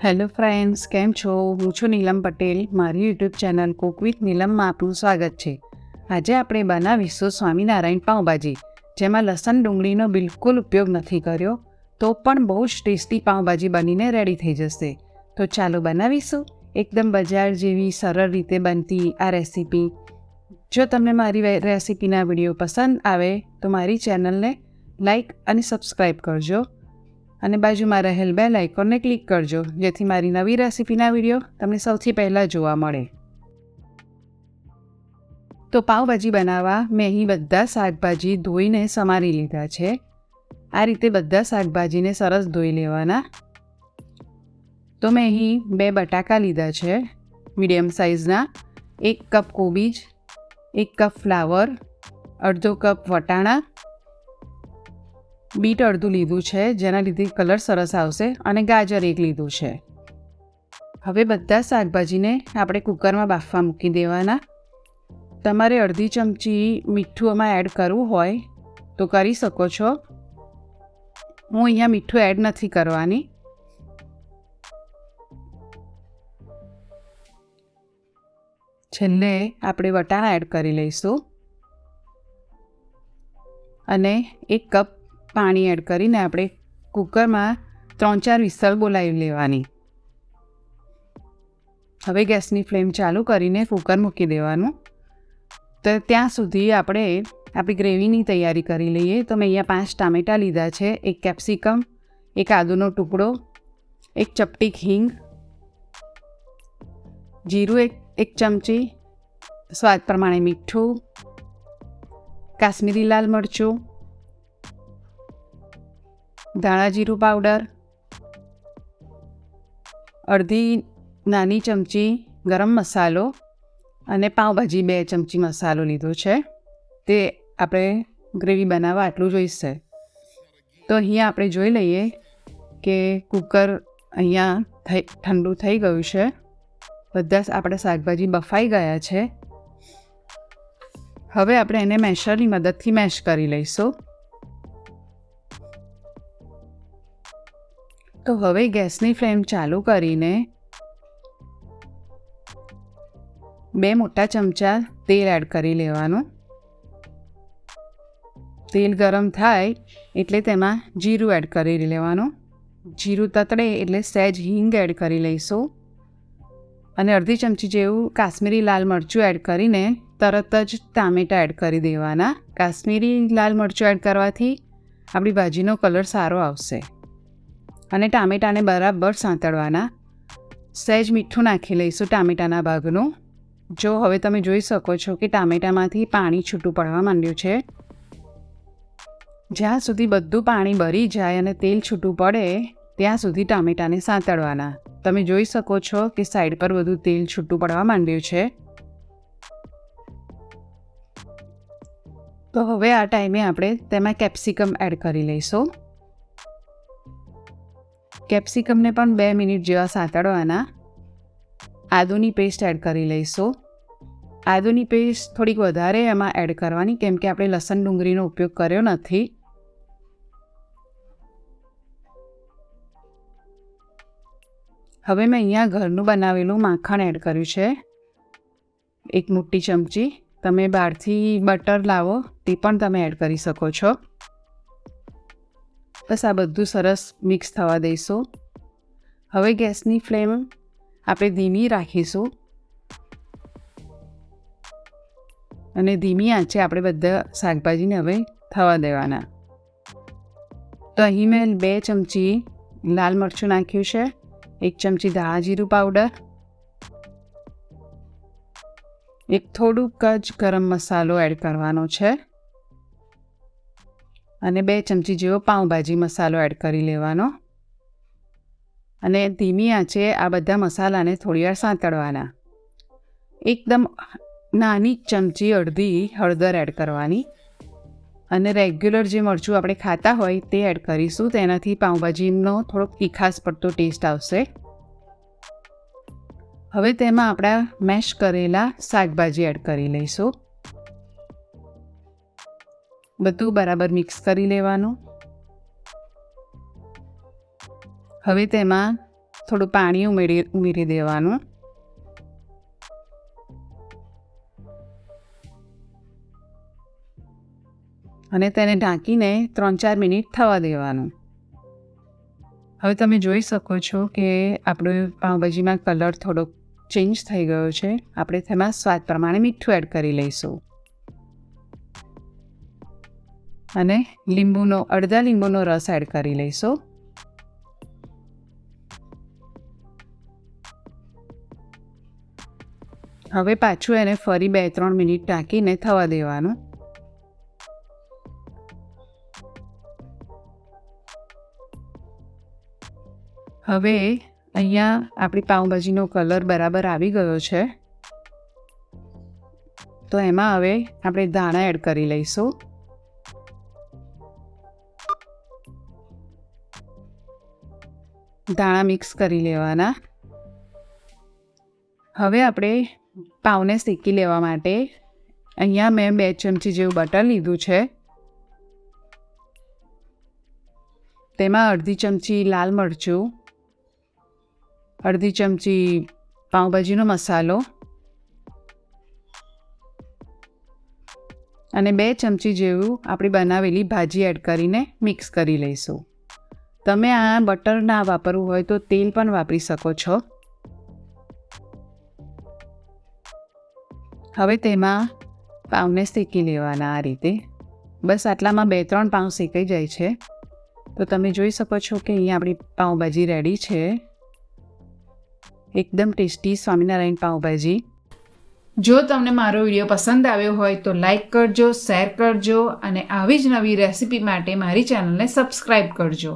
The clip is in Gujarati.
હેલો ફ્રેન્ડ્સ, કેમ છો? હું છું નીલમ પટેલ. મારી યુટ્યુબ ચેનલ કુક વિથ નીલમમાં આપનું સ્વાગત છે. આજે આપણે બનાવીશું સ્વામિનારાયણ પાવભાજી, જેમાં લસણ ડુંગળીનો બિલકુલ ઉપયોગ નથી કર્યો, તો પણ બહુ જ ટેસ્ટી પાવભાજી બનીને રેડી થઈ જશે. તો ચાલો બનાવીશું એકદમ બજાર જેવી સરળ રીતે બનતી આ રેસીપી. જો તમને મારી રેસીપીના વિડીયો પસંદ આવે તો મારી ચેનલને લાઈક અને સબસ્ક્રાઈબ કરજો અને બાજુમાં રહેલ બેલ આઇકોનને ક્લિક કરજો, જેથી મારી નવી રેસીપીના વિડીયો તમને સૌથી પહેલાં જોવા મળે. તો પાવભાજી બનાવવા મેં અહીં બધા શાકભાજી ધોઈને સમારી લીધા છે. આ રીતે બધા શાકભાજીને સરસ ધોઈ લેવાના. તો મેં અહીં 2 બટાકા લીધા છે મીડિયમ સાઇઝના, 1 કપ કોબીજ, 1 કપ ફ્લાવર, અડધો કપ વટાણા, બીટ અડધું લીધું છે જેના લીધે કલર સરસ આવશે, અને ગાજર 1 લીધું છે. હવે બધા શાકભાજીને આપણે કુકરમાં બાફવા મૂકી દેવાના. તમારે અડધી ચમચી મીઠું આમાં એડ કરવું હોય તો કરી શકો છો. હું અહીંયા મીઠું એડ નથી કરવાની. છેલ્લે આપણે વટાણા એડ કરી લઈશું અને 1 કપ પાણી એડ કરીને આપણે કુકરમાં 3-4 વિસલ બોલાવી લેવાની. હવે ગેસની ફ્લેમ ચાલુ કરીને કુકર મૂકી દેવાનું. તો ત્યાં સુધી આપણે આપણી ગ્રેવીની તૈયારી કરી લઈએ. તો મેં અહીંયા 5 ટામેટાં લીધા છે, 1 કેપ્સિકમ, 1 આદુનો ટુકડો, 1 ચપટીક હિંગ, જીરું 1 ચમચી, સ્વાદ પ્રમાણે મીઠું, કાશ્મીરી લાલ મરચું, ધાણા જીરું પાવડર, અડધી નાની ચમચી ગરમ મસાલો અને પાવભાજી 2 ચમચી મસાલો લીધો છે. તે આપણે ગ્રેવી બનાવવા આટલું જોઈશે. તો અહીંયા આપણે જોઈ લઈએ કે કુકર અહીંયા ઠંડુ થઈ ગયું છે. બધા આપણે શાકભાજી બફાઈ ગયા છે. હવે આપણે એને મેશરની મદદથી મેશ કરી લઈશું. તો હવે ગેસની ફ્લેમ ચાલુ કરીને 2 મોટા ચમચા તેલ એડ કરી લેવાનું. તેલ ગરમ થાય એટલે તેમાં જીરું એડ કરી લેવાનું. જીરું તતડે એટલે સહેજ હિંગ એડ કરી લઈશું અને અડધી ચમચી જેવું કાશ્મીરી લાલ મરચું એડ કરીને તરત જ ટામેટાં એડ કરી દેવાના. કાશ્મીરી લાલ મરચું એડ કરવાથી આપણી ભાજીનો કલર સારો આવશે. અને ટામેટાને બરાબર સાંતળવાના. સહેજ મીઠું નાખી લઈશું ટામેટાના ભાગનું. જો હવે તમે જોઈ શકો છો કે ટામેટામાંથી પાણી છૂટું પડવા માંડ્યું છે. જ્યાં સુધી બધું પાણી બળી જાય અને તેલ છૂટું પડે ત્યાં સુધી ટામેટાને સાંતળવાના. તમે જોઈ શકો છો કે સાઈડ પર બધું તેલ છૂટું પડવા માંડ્યું છે. તો હવે આ ટાઈમે આપણે તેમાં કેપ્સિકમ એડ કરી લઈશું. કેપ્સિકમને પણ 2 મિનિટ જેવા સાંતળવાના. આદુની પેસ્ટ એડ કરી લઈશું. આદુની પેસ્ટ થોડીક વધારે એમાં એડ કરવાની, કેમ કે આપણે લસણ ડુંગળીનો ઉપયોગ કર્યો નથી. હવે મેં અહીંયા ઘરનું બનાવેલું માખણ એડ કર્યું છે, 1 મોટી ચમચી. તમે બહારથી બટર લાવો તે પણ તમે એડ કરી શકો છો. બસ આ બધું સરસ મિક્સ થવા દઈશું. હવે ગેસની ફ્લેમ આપણે ધીમી રાખીશું અને ધીમી આંચે આપણે બધા શાકભાજીને હવે થવા દેવાના. તો અહીં મેં 2 ચમચી લાલ મરચું નાખ્યું છે, 1 ચમચી ધાણા જીરું પાવડર, 1 થોડુંક જ ગરમ મસાલો એડ કરવાનો છે અને 2 ચમચી જેવો પાવભાજી મસાલો એડ કરી લેવાનો. અને ધીમી આંચે આ બધા મસાલાને થોડીવાર સાંતળવાના. એકદમ નાની ચમચી અડધી હળદર એડ કરવાની અને રેગ્યુલર જે મરચું આપણે ખાતા હોય તે એડ કરીશું. તેનાથી પાવભાજીનો થોડોક તીખાશ પડતો ટેસ્ટ આવશે. હવે તેમાં આપણા મેશ કરેલા શાકભાજી એડ કરી લઈશું. બધું બરાબર મિક્સ કરી લેવાનું. હવે તેમાં થોડું પાણી ઉમેરી દેવાનું અને તેને ઢાંકીને 3-4 મિનિટ થવા દેવાનું. હવે તમે જોઈ શકો છો કે આપણું પાઉંભાજીમાં કલર થોડોક ચેન્જ થઈ ગયો છે. આપણે તેમાં સ્વાદ પ્રમાણે મીઠું એડ કરી લઈશું અને અડધા લીંબુનો રસ એડ કરી લઈશું. હવે પાછું એને ફરી 2-3 મિનિટ ઢાંકીને થવા દેવાનું. હવે અહીંયા આપણી પાઉંભાજીનો કલર બરાબર આવી ગયો છે, તો એમાં હવે આપણે ધાણા એડ કરી લઈશું. ધાણા મિક્સ કરી લેવાના. હવે આપણે પાઉંને શેકી લેવા માટે અહીંયા મેં 2 ચમચી જેવું બટર લીધું છે. તેમાં અડધી ચમચી લાલ મરચું, અડધી ચમચી પાઉંભાજીનો મસાલો અને 2 ચમચી જેવું આપણી બનાવેલી ભાજી એડ કરીને મિક્સ કરી લઈશું. તમે આ બટર ના વાપરવું હોય તો તેલ પણ વાપરી શકો છો. હવે તેમાં પાઉંને શેકી લેવાના આ રીતે. બસ આટલામાં 2-3 પાઉં શેકાઈ જાય છે. તો તમે જોઈ શકો છો કે અહીંયા આપણી પાઉંભાજી રેડી છે. એકદમ ટેસ્ટી સ્વામિનારાયણ પાવભાજી. જો તમને મારો વિડીયો પસંદ આવ્યો હોય તો લાઈક કરજો, શેર કરજો અને આવી જ નવી રેસિપી માટે મારી ચેનલને સબસ્ક્રાઈબ કરજો.